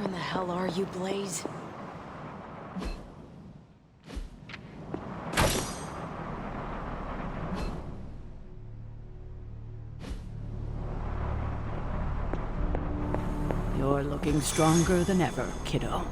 in the hell are you, Blaze? You're looking stronger than ever, kiddo.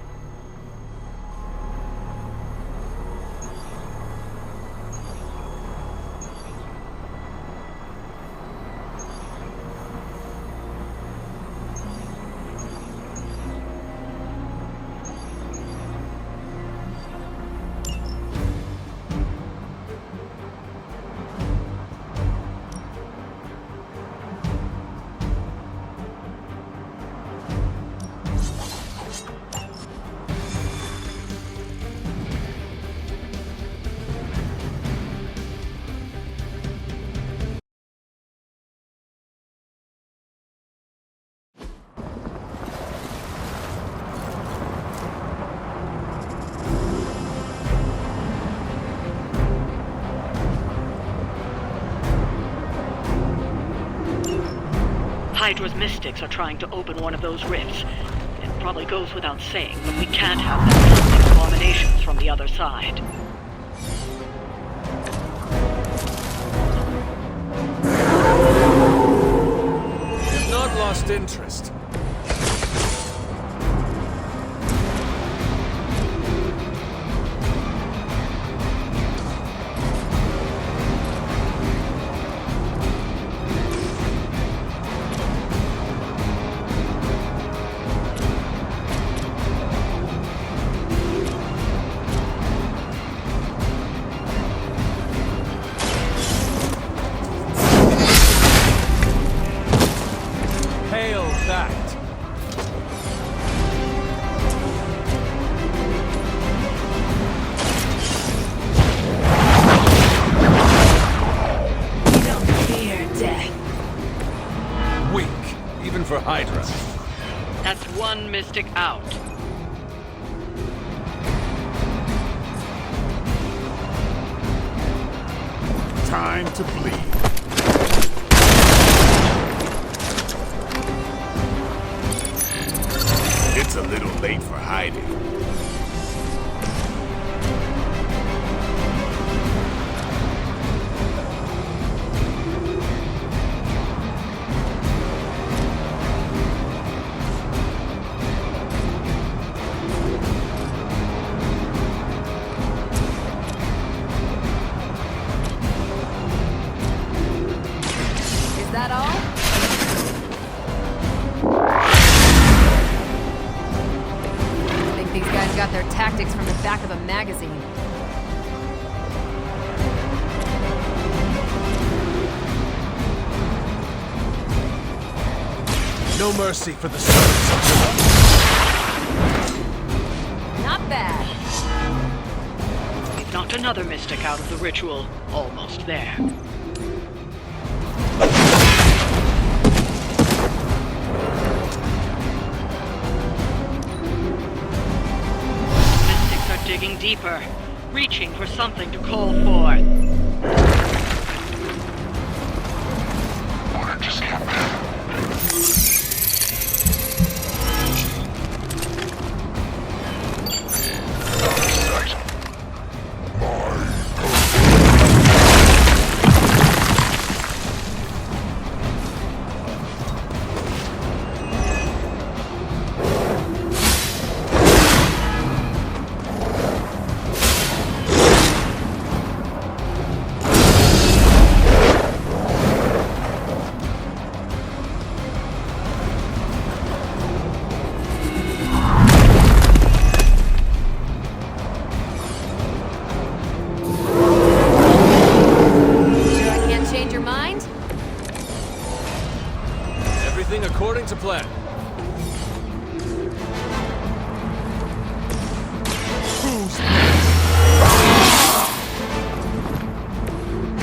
Hydra's mystics are trying to open one of those rifts. It probably goes without saying, but we can't have them summoning abominations from the other side. We have not lost interest. For Hydra. That's one mystic out. Time to bleed. It's a little late for hiding. That all? I think these guys got their tactics from the back of a magazine. No mercy for the sons. Not bad. We've knocked another mystic out of the ritual. Almost there. Digging deeper, reaching for something to call forth. Order just happened. According to plan. Who's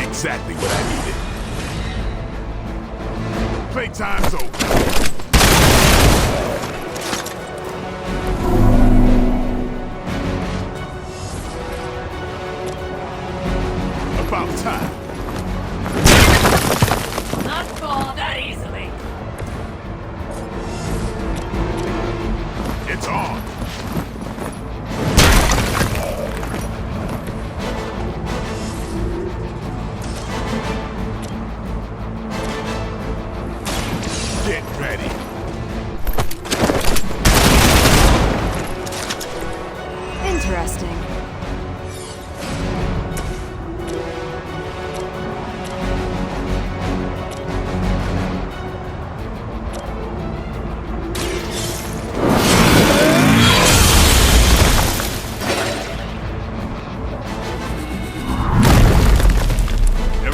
exactly what I needed. Playtime's over. About time. Not fall that easily. It's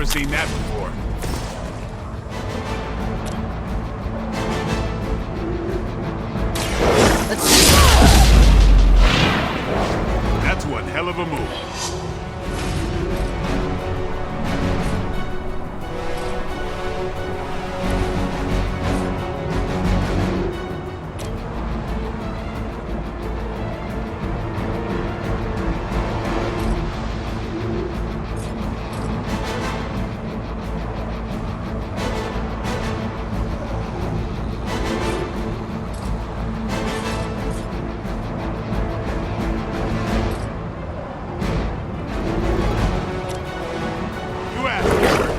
seen that before. That's one hell of a move. You asked for it.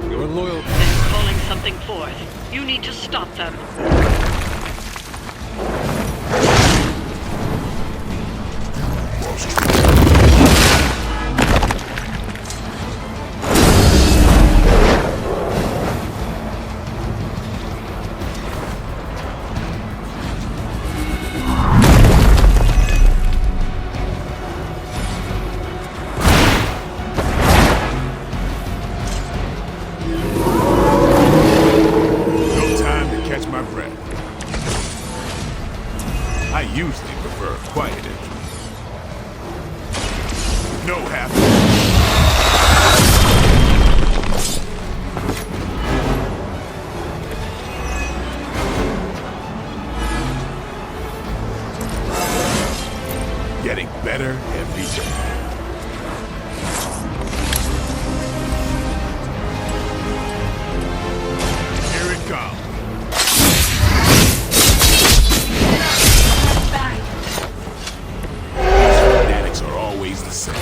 Your loyal... They're calling something forth. You need to stop them. No time to catch my breath. I usually prefer a quiet entry. No hassle. Getting better every day. Here it comes. These fanatics are always the same.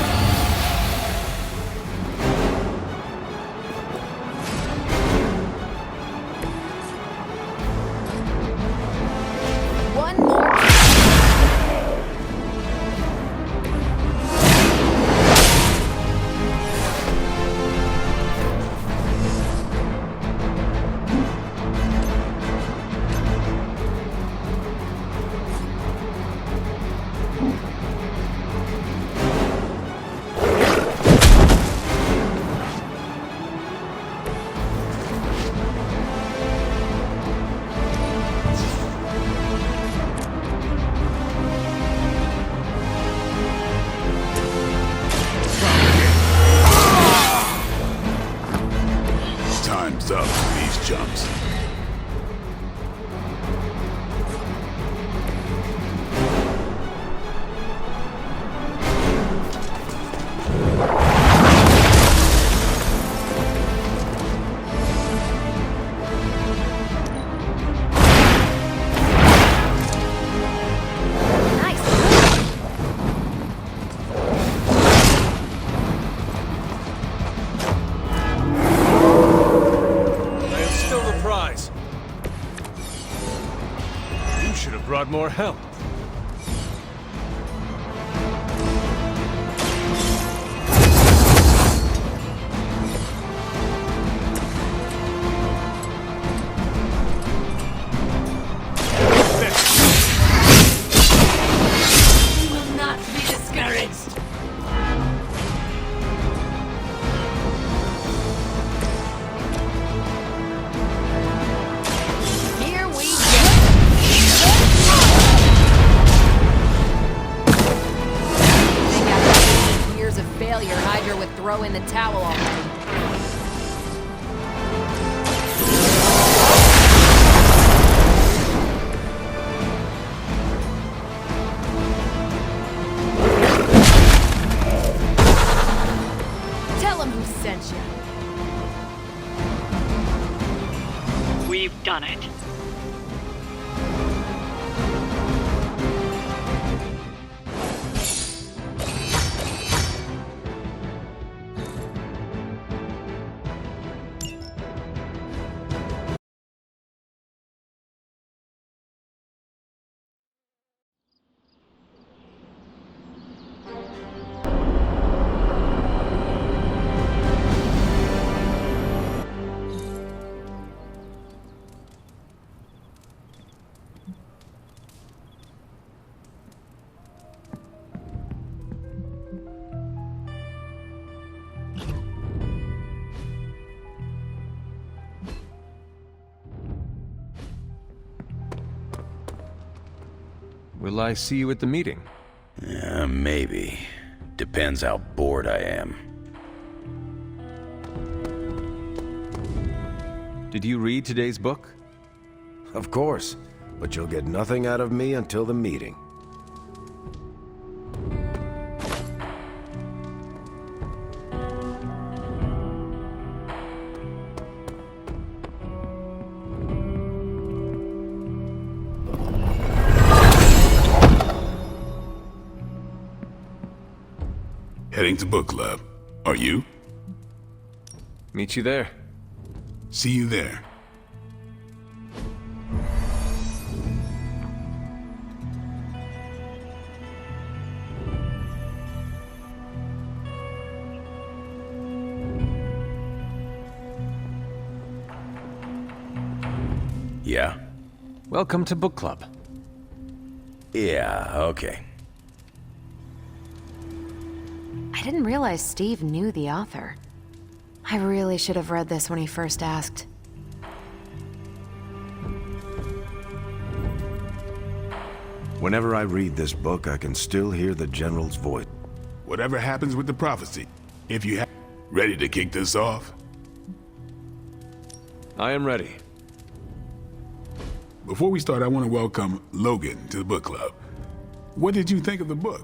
One more. Time's up for these jumps. Nice. I am still the prize. You should have brought more help. We will not be discouraged. Here we go. Think after 8 years of failure, Hydra would throw in the towel already. Tell him who sent you. We've done it. Will I see you at the meeting? Maybe. Depends how bored I am. Did you read today's book? Of course, but you'll get nothing out of me until the meeting. Heading to book club. Are you? Meet you there. See you there. Yeah? Welcome to book club. Yeah, okay. I didn't realize Steve knew the author. I really should have read this when he first asked. Whenever I read this book, I can still hear the General's voice. Whatever happens with the prophecy, if you have... Ready to kick this off? I am ready. Before we start, I want to welcome Logan to the book club. What did you think of the book?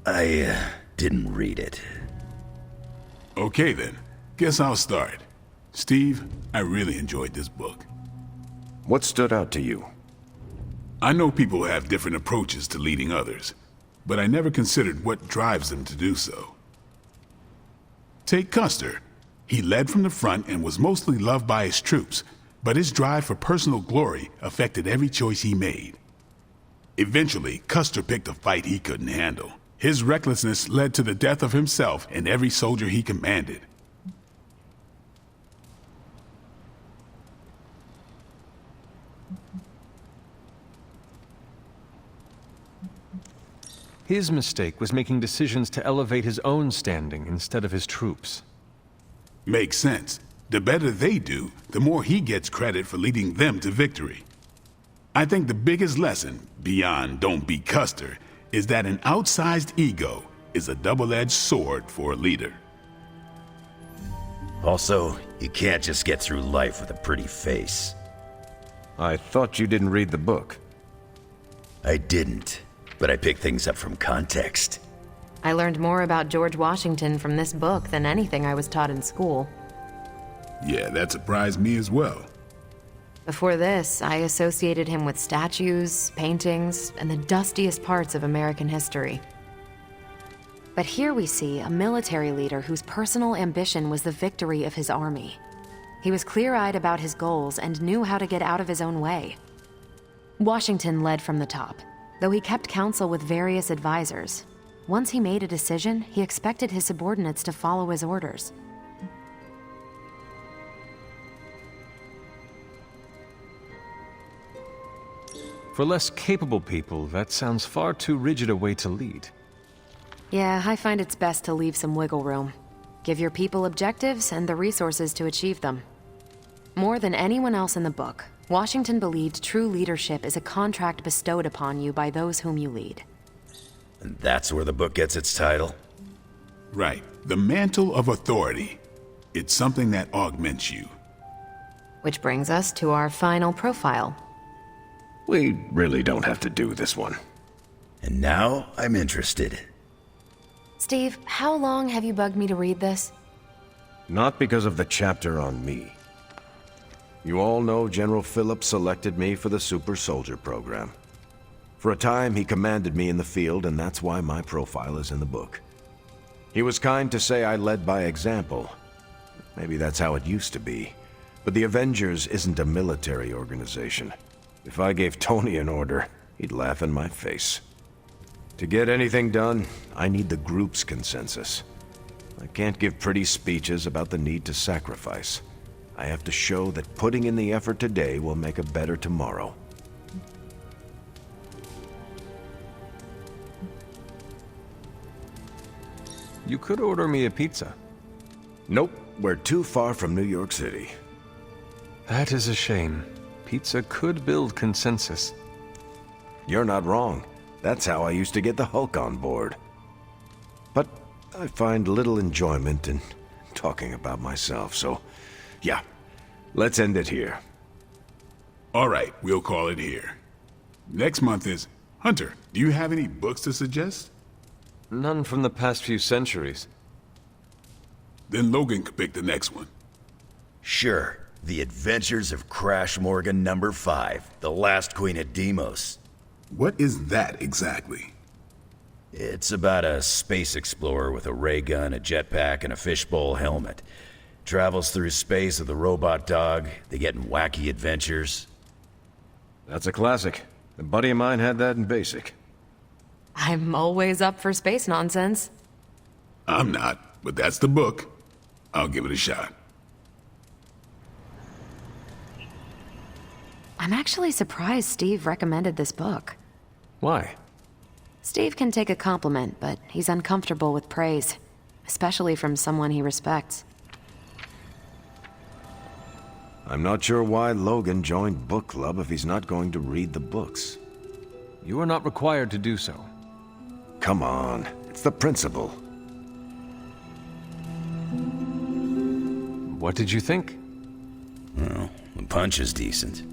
I didn't read it. Okay then, guess I'll start. Steve, I really enjoyed this book. What stood out to you? I know people have different approaches to leading others, but I never considered what drives them to do so. Take Custer. He led from the front and was mostly loved by his troops, but his drive for personal glory affected every choice he made. Eventually, Custer picked a fight he couldn't handle. His recklessness led to the death of himself and every soldier he commanded. His mistake was making decisions to elevate his own standing instead of his troops. Makes sense. The better they do, the more he gets credit for leading them to victory. I think the biggest lesson, beyond don't be Custer, is that an outsized ego is a double-edged sword for a leader. Also, you can't just get through life with a pretty face. I thought you didn't read the book. I didn't, but I picked things up from context. I learned more about George Washington from this book than anything I was taught in school. Yeah, that surprised me as well. Before this, I associated him with statues, paintings, and the dustiest parts of American history. But here we see a military leader whose personal ambition was the victory of his army. He was clear-eyed about his goals and knew how to get out of his own way. Washington led from the top, though he kept counsel with various advisors. Once he made a decision, he expected his subordinates to follow his orders. For less capable people, that sounds far too rigid a way to lead. Yeah, I find it's best to leave some wiggle room. Give your people objectives and the resources to achieve them. More than anyone else in the book, Washington believed true leadership is a contract bestowed upon you by those whom you lead. And that's where the book gets its title? Right. The mantle of authority. It's something that augments you. Which brings us to our final profile. We really don't have to do this one. And now I'm interested. Steve, how long have you bugged me to read this? Not because of the chapter on me. You all know General Phillips selected me for the Super Soldier program. For a time, he commanded me in the field, and that's why my profile is in the book. He was kind to say I led by example. Maybe that's how it used to be. But the Avengers isn't a military organization. If I gave Tony an order, he'd laugh in my face. To get anything done, I need the group's consensus. I can't give pretty speeches about the need to sacrifice. I have to show that putting in the effort today will make a better tomorrow. You could order me a pizza. Nope, we're too far from New York City. That is a shame. Pizza could build consensus. You're not wrong. That's how I used to get the Hulk on board. But I find little enjoyment in talking about myself, so yeah, let's end it here. All right, we'll call it here. Next month is... Hunter, do you have any books to suggest? None from the past few centuries. Then Logan could pick the next one. Sure. The Adventures of Crash Morgan number 5, The Last Queen of Deimos. What is that exactly? It's about a space explorer with a ray gun, a jetpack, and a fishbowl helmet. Travels through space with a robot dog. They get in wacky adventures. That's a classic. A buddy of mine had that in basic. I'm always up for space nonsense. I'm not, but that's the book. I'll give it a shot. I'm actually surprised Steve recommended this book. Why? Steve can take a compliment, but he's uncomfortable with praise, especially from someone he respects. I'm not sure why Logan joined book club if he's not going to read the books. You are not required to do so. Come on, it's the principle. What did you think? Well, the punch is decent.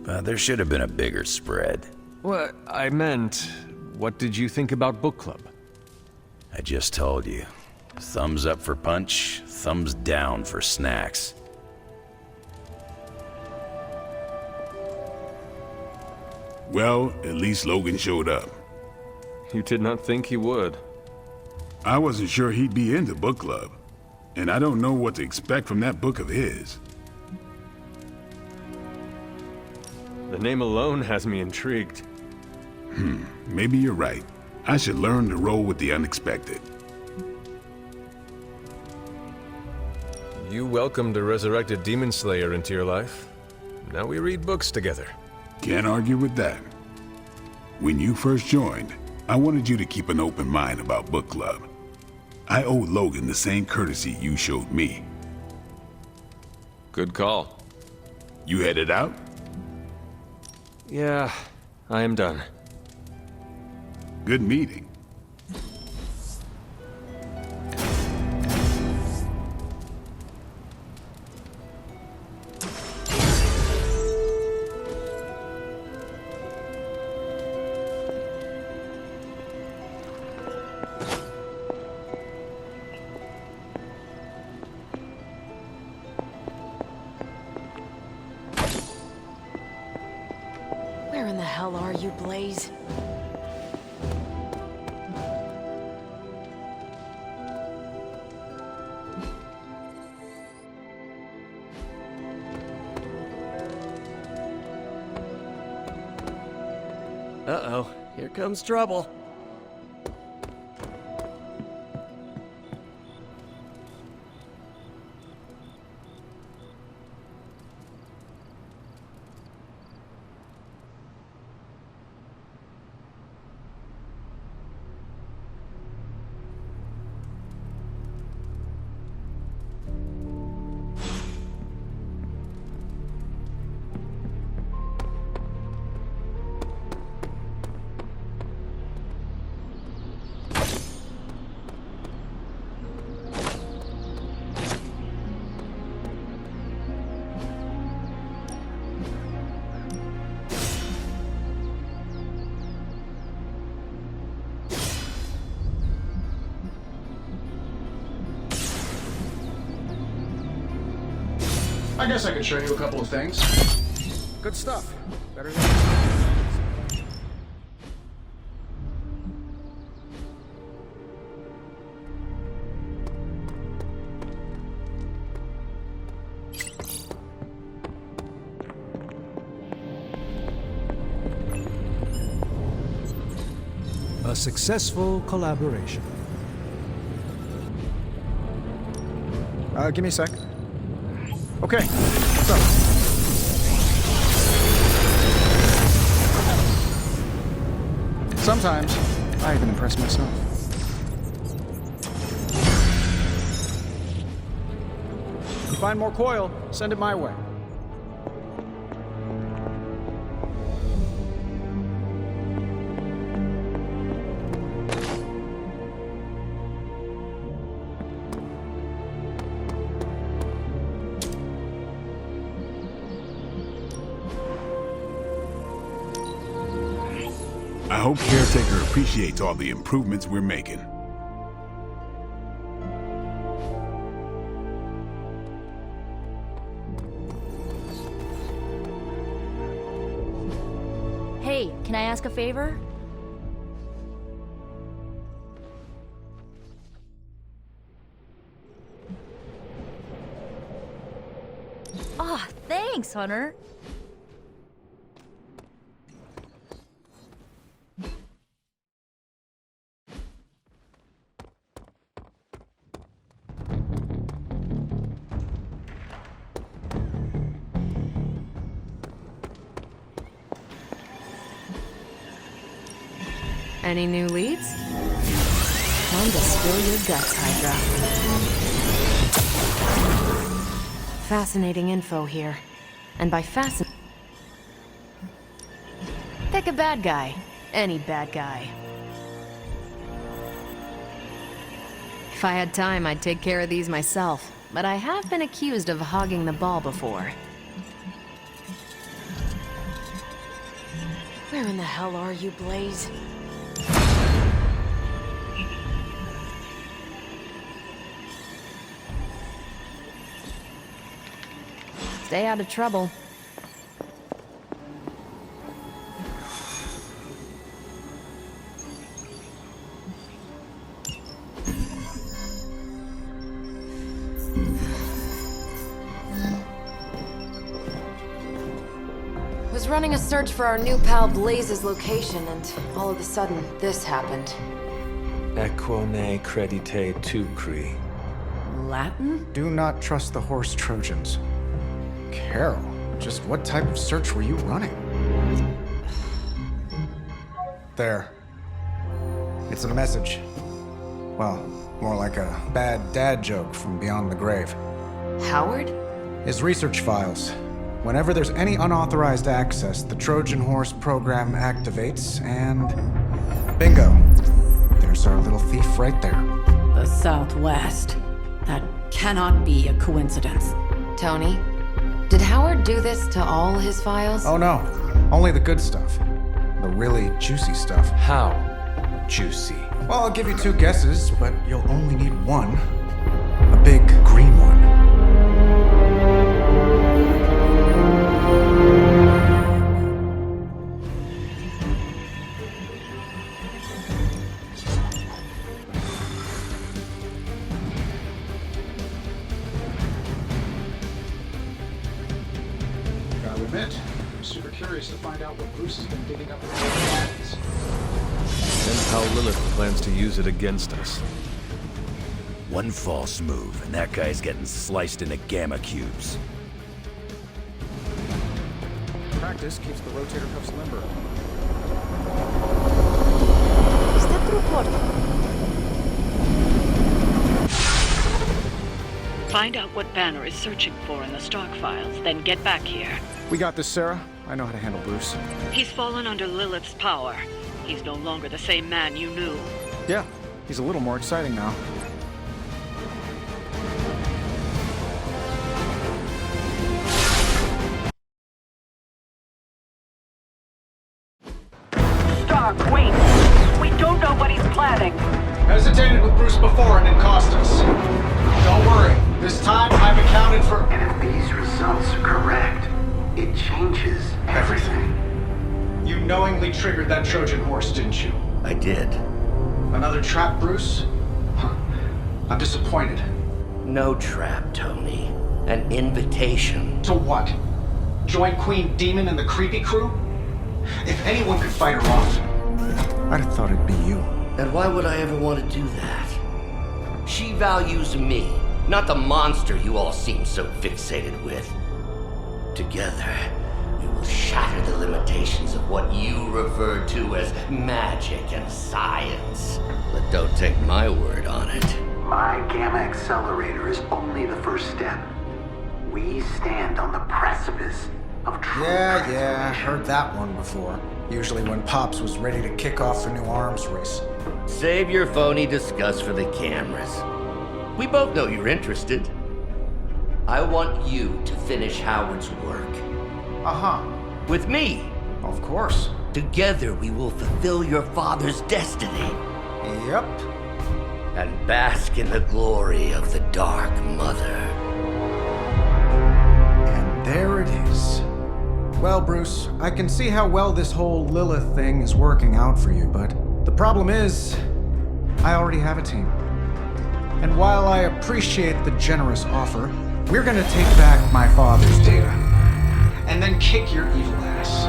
But there should have been a bigger spread. What I meant, what did you think about book club? I just told you. Thumbs up for punch, thumbs down for snacks. Well, at least Logan showed up. You did not think he would. I wasn't sure he'd be into book club, and I don't know what to expect from that book of his. The name alone has me intrigued. Maybe you're right. I should learn to roll with the unexpected. You welcomed a resurrected demon slayer into your life. Now we read books together. Can't argue with that. When you first joined, I wanted you to keep an open mind about book club. I owe Logan the same courtesy you showed me. Good call. You headed out? Yeah, I am done. Good meeting. Where in the hell are you, Blaze? Uh-oh, here comes trouble. I guess I could show you a couple of things. Good stuff. Better than... A successful collaboration. Give me a sec. Okay, what's up? Sometimes, I even impress myself. If you find more coil, send it my way. I hope Caretaker appreciates all the improvements we're making. Hey, can I ask a favor? Ah, thanks, Hunter. Any new leads? Time to spill your guts, Hydra. Fascinating info here. And by pick a bad guy. Any bad guy. If I had time, I'd take care of these myself. But I have been accused of hogging the ball before. Where in the hell are you, Blaze? Stay out of trouble. Was running a search for our new pal Blaze's location, and all of a sudden, this happened. Equone credite tucri. Latin? Do not trust the horse Trojans. Carol, just what type of search were you running? There. It's a message. Well, more like a bad dad joke from beyond the grave. Howard? His research files. Whenever there's any unauthorized access, the Trojan Horse program activates, and bingo. There's our little thief right there. The Southwest. That cannot be a coincidence. Tony, did Howard do this to all his files? Oh no, only the good stuff. The really juicy stuff. How juicy? Well, I'll give you two guesses, but you'll only need one. A big green one. Gotta admit, I'm super curious to find out what Bruce has been digging up in the mountains. And how Lilith plans to use it against us. One false move, and that guy's getting sliced into gamma cubes. Practice keeps the rotator cuffs limber. Step through portal. Find out what Banner is searching for in the stock files, then get back here. We got this, Sarah. I know how to handle Bruce. He's fallen under Lilith's power. He's no longer the same man you knew. Yeah, he's a little more exciting now. Queen, we don't know what he's planning. Hesitated with Bruce before and it cost us. Don't worry, this time I've accounted for... And if these results are correct, it changes everything. You knowingly triggered that Trojan horse, didn't you? I did. Another trap, Bruce? Huh. I'm disappointed. No trap, Tony. An invitation. To what? Join Queen Demon and the Creepy Crew? If anyone could fight her off... I'd have thought it'd be you. And why would I ever want to do that? She values me, not the monster you all seem so fixated with. Together, we will shatter the limitations of what you refer to as magic and science. But don't take my word on it. My Gamma Accelerator is only the first step. We stand on the precipice of true Yeah, heard that one before. Usually when Pops was ready to kick off a new arms race. Save your phony disgust for the cameras. We both know you're interested. I want you to finish Howard's work. Uh-huh. With me. Of course. Together we will fulfill your father's destiny. Yep. And bask in the glory of the Dark Mother. And there it is. Well, Bruce, I can see how well this whole Lilith thing is working out for you, but the problem is, I already have a team. And while I appreciate the generous offer, we're gonna take back my father's data. And then kick your evil ass.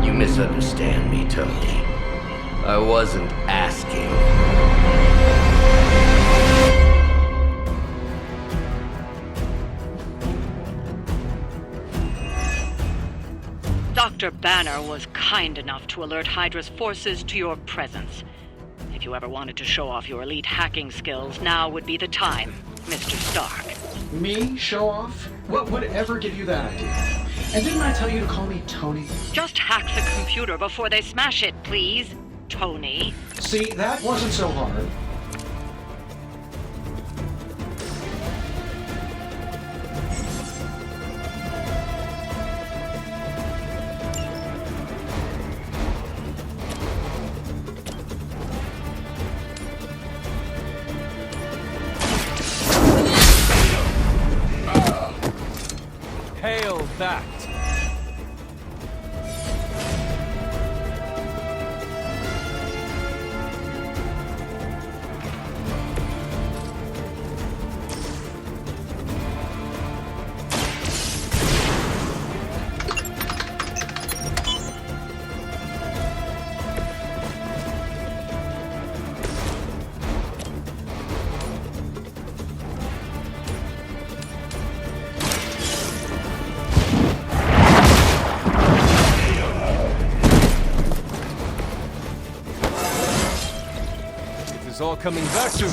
You misunderstand me, Tony. I wasn't asking. Dr. Banner was kind enough to alert Hydra's forces to your presence. If you ever wanted to show off your elite hacking skills, now would be the time, Mr. Stark. Me? Show off? What would ever give you that idea? And didn't I tell you to call me Tony? Just hack the computer before they smash it, please, Tony. See, that wasn't so hard. Hail that! It's all coming back to me.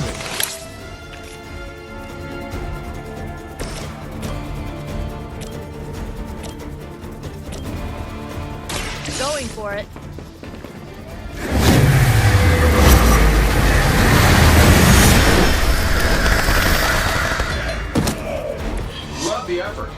Going for it. Love the effort.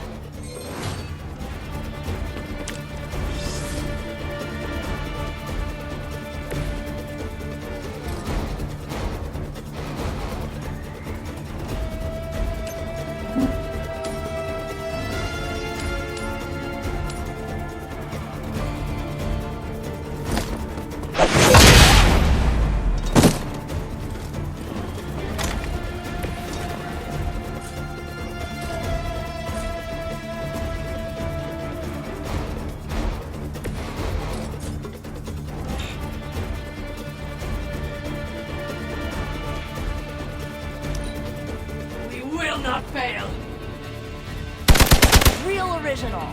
Will not fail. Real original.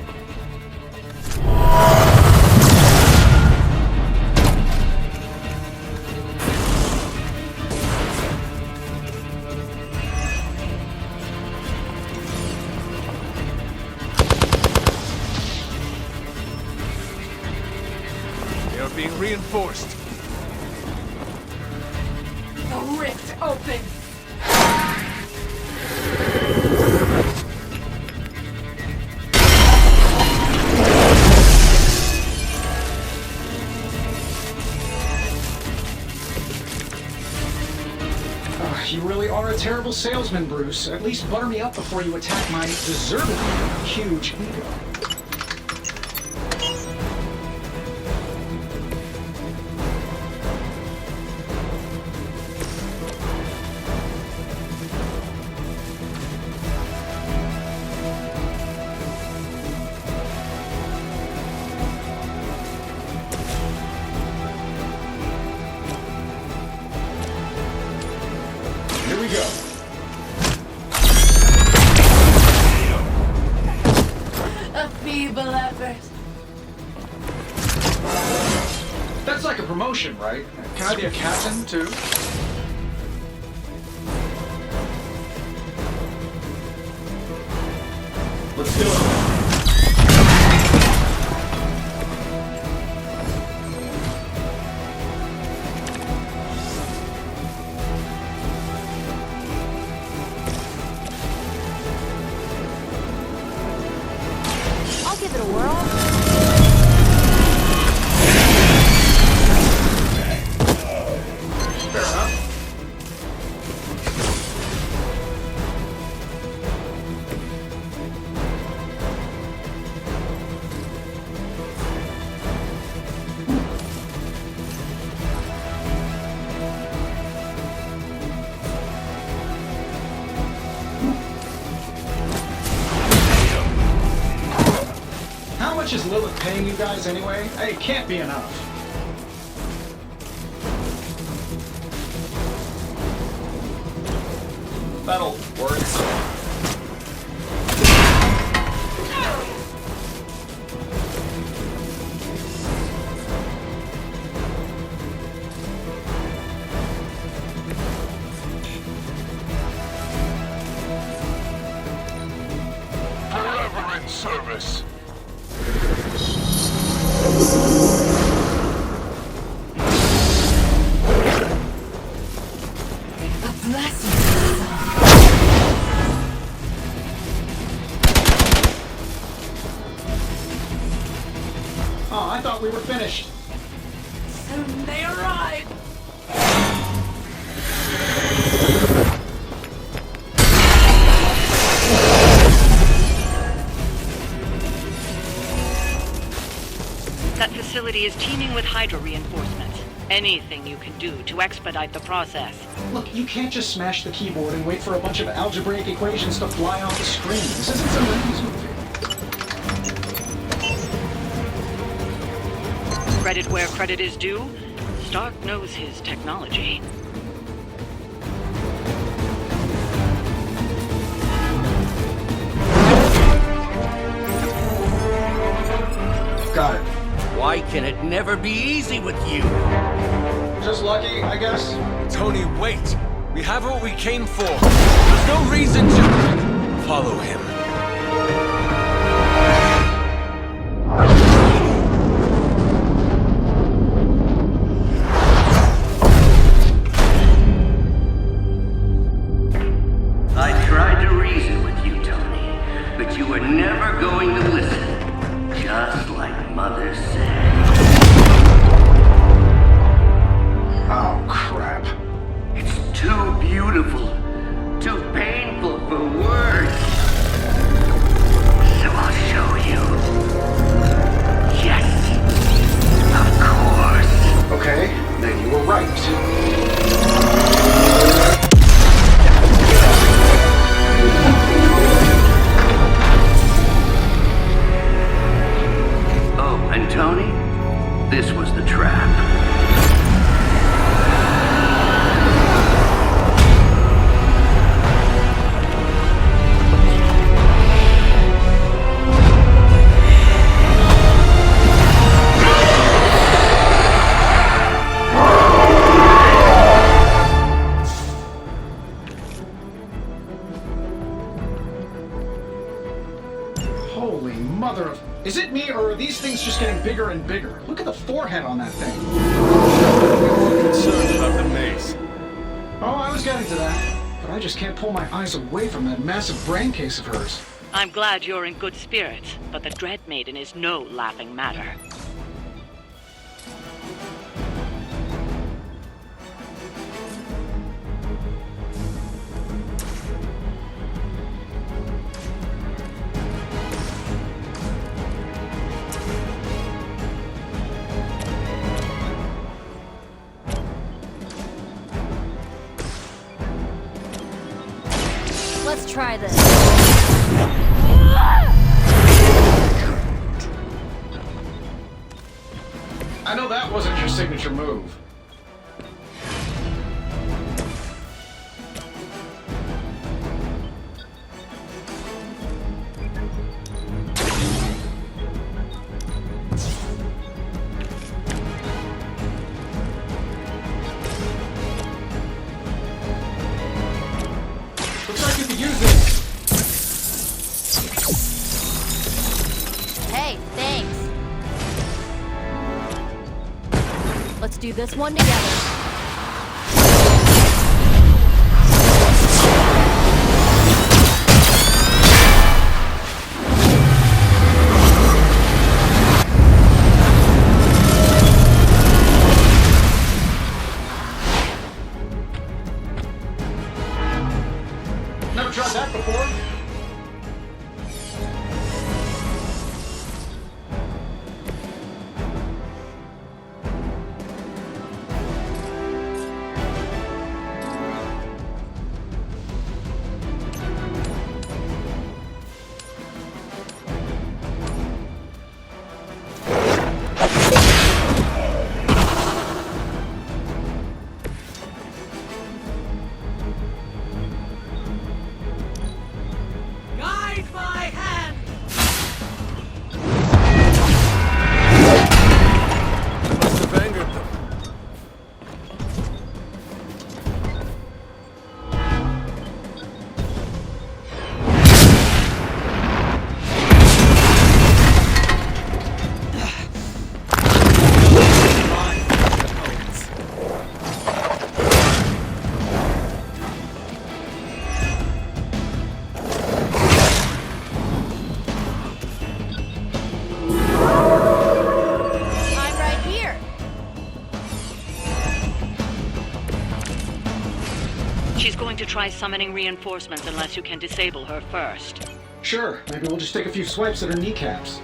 They are being reinforced. The rift opens. You really are a terrible salesman, Bruce. At least butter me up before you attack my deservedly huge ego. Here we go. A feeble effort. That's like a promotion, right? Can I be a captain, too? Let's do it. the world? Fair enough. How much is Lilith paying you guys anyway? Hey, it can't be enough. That'll work. Forever in service. Oh, I thought we were finished. Soon they arrive. That facility is teeming with Hydra reinforcements. Anything you can do to expedite the process. Look, you can't just smash the keyboard and wait for a bunch of algebraic equations to fly off the screen. This isn't some 90s movie. Credit where credit is due. Stark knows his technology. Got it. Why can it never be easy with you? Just lucky, I guess. Tony, wait! We have what we came for. There's no reason to follow him. I tried to reason with you, Tony, but you were never going to listen. Just like Mother said. Oh, crap. It's too beautiful, too painful for words. So I'll show you. Yes, of course. Okay, then you were right. Oh, and Tony, this was the trap. Holy mother of... Is it me, or are these things just getting bigger and bigger? Look at the forehead on that thing. We're concerned about the maze. Oh, I was getting to that. But I just can't pull my eyes away from that massive brain case of hers. I'm glad you're in good spirits, but the Dread Maiden is no laughing matter. Let's try this. I know that wasn't your signature move. Looks like you could use this. Hey, thanks. Let's do this one together. try summoning reinforcements unless you can disable her first. Sure, maybe we'll just take a few swipes at her kneecaps.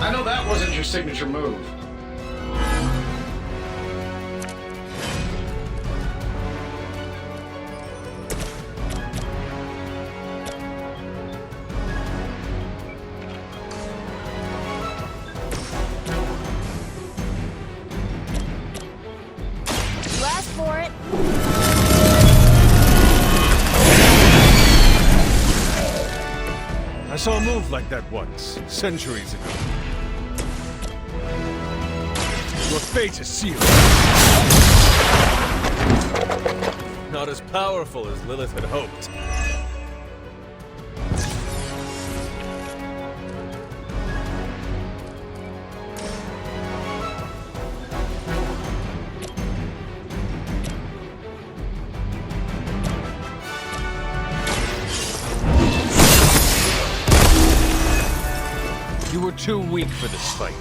I know that wasn't your signature move. You asked for it. I saw a move like that once, centuries ago. Your fate is sealed. Not as powerful as Lilith had hoped. You were too weak for this fight.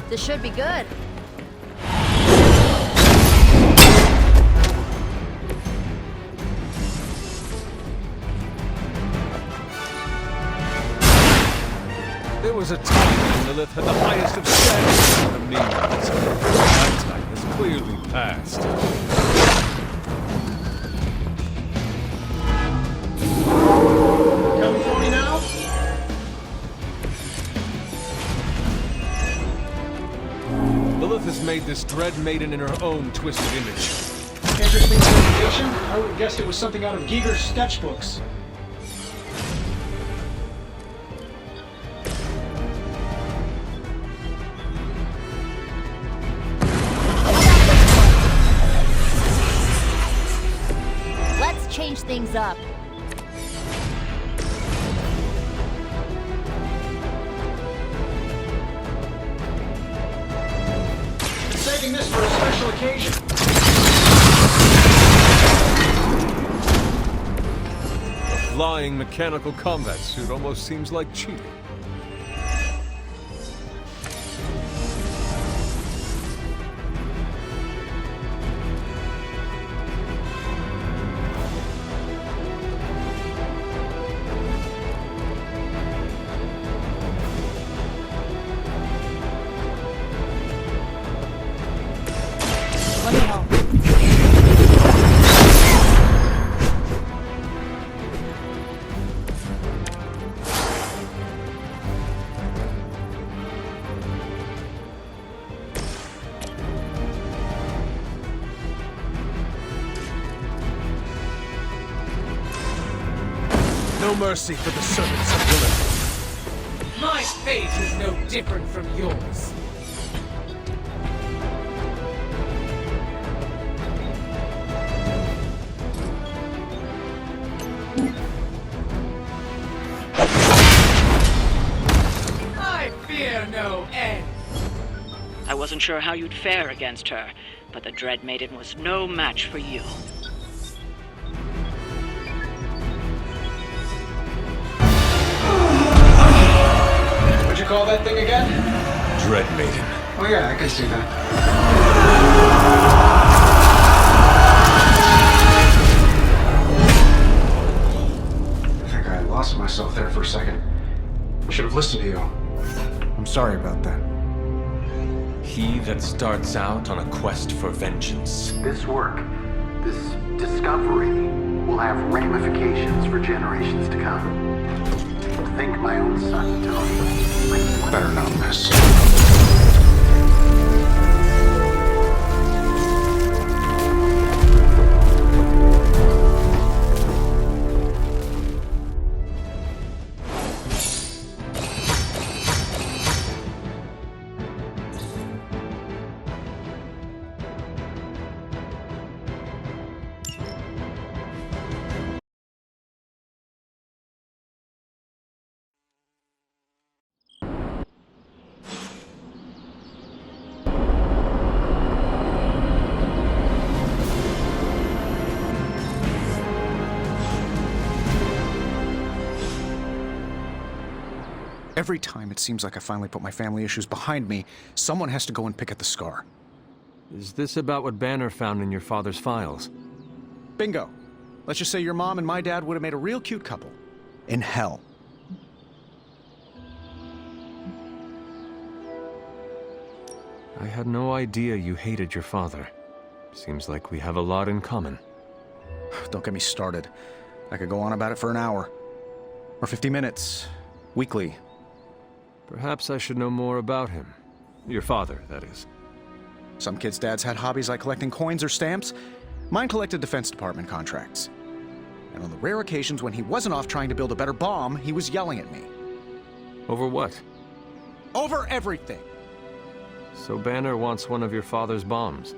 This should be good. There was a time when Lilith had the highest of standards of needs. That time has clearly passed. Coming for me now? Lilith has made this Dread Maiden in her own twisted image. Interesting information. I would have guessed it was something out of Giger's sketchbooks. Let's change things up. Saving this for a special occasion. A flying mechanical combat suit almost seems like cheating. Let me help. No mercy for the servants of Lilith. My fate is no different from yours. I fear no end. I wasn't sure how you'd fare against her, but the Dread Maiden was no match for you. What'd you call that thing again? Dread Maiden. Oh yeah, I can see that. I think I lost myself there for a second. I should have listened to you. I'm sorry. Sorry about that. He that starts out on a quest for vengeance. This work, this discovery, will have ramifications for generations to come. Think my own son, Tony. Better not miss. Every time it seems like I finally put my family issues behind me, someone has to go and pick at the scar. Is this about what Banner found in your father's files? Bingo. Let's just say your mom and my dad would have made a real cute couple. In hell. I had no idea you hated your father. Seems like we have a lot in common. Don't get me started. I could go on about it for an hour. Or 50 minutes. Weekly. Perhaps I should know more about him. Your father, that is. Some kids' dads had hobbies like collecting coins or stamps. Mine collected Defense Department contracts. And on the rare occasions when he wasn't off trying to build a better bomb, he was yelling at me. Over what? Over everything! So Banner wants one of your father's bombs?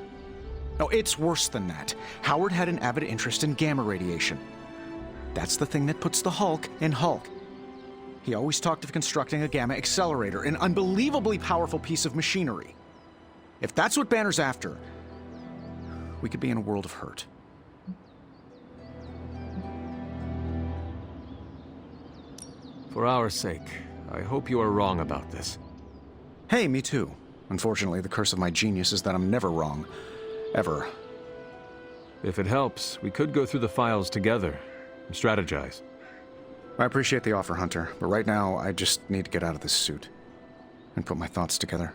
No, it's worse than that. Howard had an avid interest in gamma radiation. That's the thing that puts the Hulk in Hulk. He always talked of constructing a gamma accelerator, an unbelievably powerful piece of machinery. If that's what Banner's after, we could be in a world of hurt. For our sake, I hope you are wrong about this. Hey, me too. Unfortunately, the curse of my genius is that I'm never wrong. Ever. If it helps, we could go through the files together and strategize. I appreciate the offer, Hunter, but right now I just need to get out of this suit and put my thoughts together.